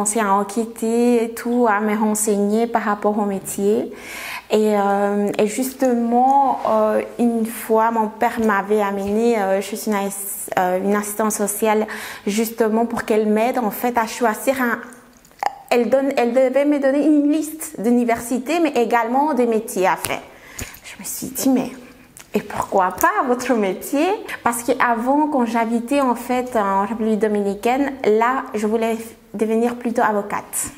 commencé à enquêter et tout, à me renseigner par rapport au métier. Et justement, une fois, mon père m'avait amené chez une assistante sociale justement pour qu'elle m'aide en fait à choisir elle devait me donner une liste d'universités, mais également des métiers à faire. Je me suis dit, mais et pourquoi pas votre métier? Parce qu'avant, quand j'habitais en fait en République dominicaine, là, je voulais devenir plutôt avocate.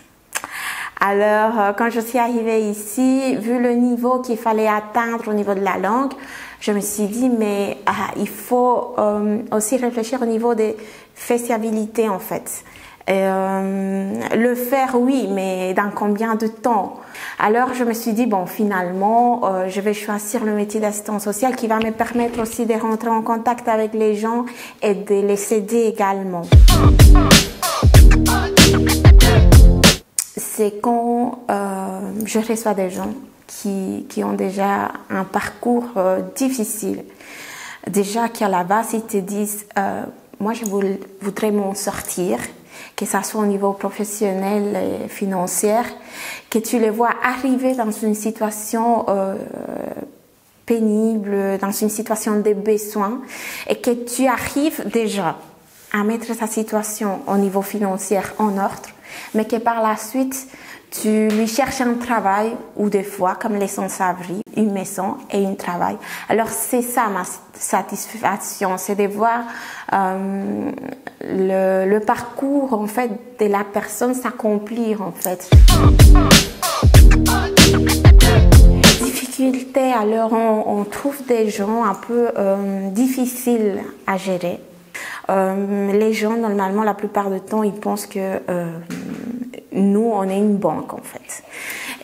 Alors, quand je suis arrivée ici, vu le niveau qu'il fallait atteindre au niveau de la langue, je me suis dit, mais il faut aussi réfléchir au niveau des faisabilités en fait. Le faire, oui, mais dans combien de temps? Alors, je me suis dit, bon, finalement, je vais choisir le métier d'assistant social qui va me permettre aussi de rentrer en contact avec les gens et de les aider également. C'est quand je reçois des gens qui ont déjà un parcours difficile. Déjà qu'à la base, ils te disent, moi, je voudrais m'en sortir, que ça soit au niveau professionnel et financier, que tu les vois arriver dans une situation pénible, dans une situation de besoin, et que tu arrives déjà à mettre sa situation au niveau financier en ordre, mais que par la suite, tu lui cherches un travail ou des fois, comme les sans-abri, une maison et un travail. Alors, c'est ça ma satisfaction, c'est de voir le parcours en fait de la personne s'accomplir en fait. Difficulté, alors on trouve des gens un peu difficiles à gérer. Les gens, normalement, la plupart du temps, ils pensent que nous, on est une banque, en fait.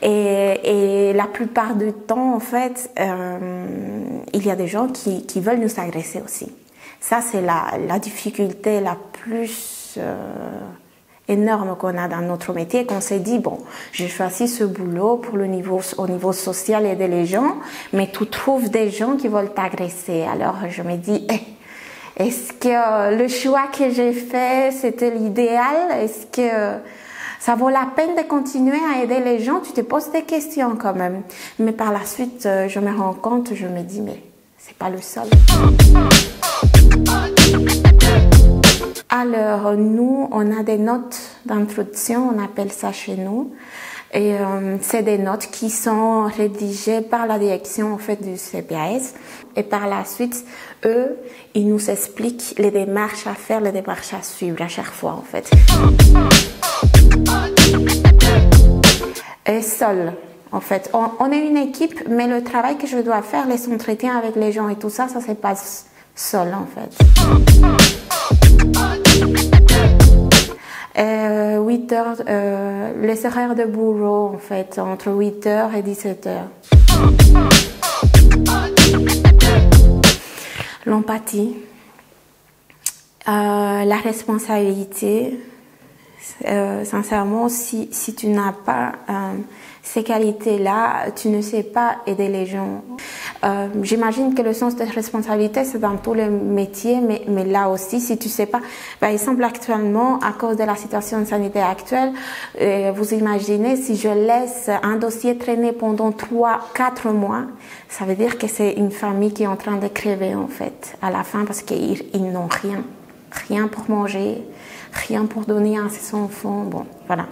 Et la plupart du temps, en fait, il y a des gens qui veulent nous agresser aussi. Ça, c'est la difficulté la plus énorme qu'on a dans notre métier, qu'on s'est dit, bon, j'ai choisi ce boulot pour au niveau social, aider les gens, mais tu trouves des gens qui veulent t'agresser. Alors, je me dis, est-ce que le choix que j'ai fait, c'était l'idéal? Est-ce que ça vaut la peine de continuer à aider les gens? Tu te poses des questions quand même. Mais par la suite, je me rends compte, je me dis, mais c'est pas le seul. Alors, nous, on a des notes d'introduction, on appelle ça chez nous. Et c'est des notes qui sont rédigées par la direction en fait du CPAS. Et par la suite, eux, ils nous expliquent les démarches à faire, les démarches à suivre à chaque fois en fait. Et seul, en fait. On est une équipe, mais le travail que je dois faire, les entretiens avec les gens et tout ça, ça se passe seul en fait. 8 heures, les horaires de bureau en fait, entre 8h et 17h. L'empathie, la responsabilité. Sincèrement, si tu n'as pas ces qualités-là, tu ne sais pas aider les gens. J'imagine que le sens de responsabilité, c'est dans tous les métiers, mais là aussi, si tu sais pas, par exemple, actuellement, à cause de la situation sanitaire actuelle, vous imaginez, si je laisse un dossier traîner pendant 3-4 mois, ça veut dire que c'est une famille qui est en train de crever, en fait, à la fin, parce qu'ils n'ont rien pour manger, rien pour donner à ses enfants, bon, voilà.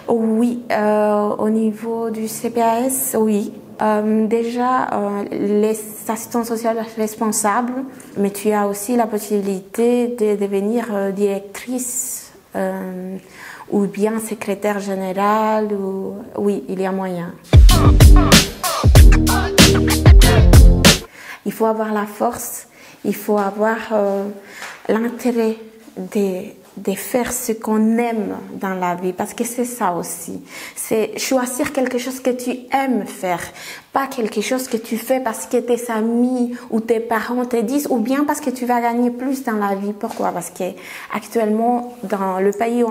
Oui, au niveau du CPAS, oui. Déjà, les assistants sociaux responsables, mais tu as aussi la possibilité de devenir directrice ou bien secrétaire générale. Oui, il y a moyen. Il faut avoir la force, il faut avoir l'intérêt de faire ce qu'on aime dans la vie, parce que c'est ça aussi. C'est choisir quelque chose que tu aimes faire, pas quelque chose que tu fais parce que tes amis ou tes parents te disent, ou bien parce que tu vas gagner plus dans la vie. Pourquoi? Parce que actuellement, dans le pays,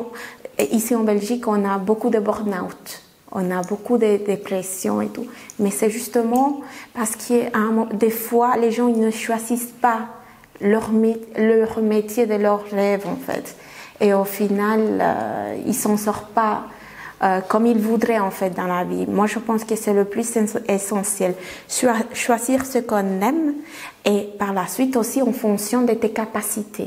ici en Belgique, on a beaucoup de burn-out. On a beaucoup de dépression et tout. Mais c'est justement parce que des fois, les gens ils ne choisissent pas leur métier de leur rêve en fait. Et au final, ils s'en sortent pas comme ils voudraient en fait dans la vie. Moi, je pense que c'est le plus essentiel. Choisir ce qu'on aime et par la suite aussi en fonction de tes capacités.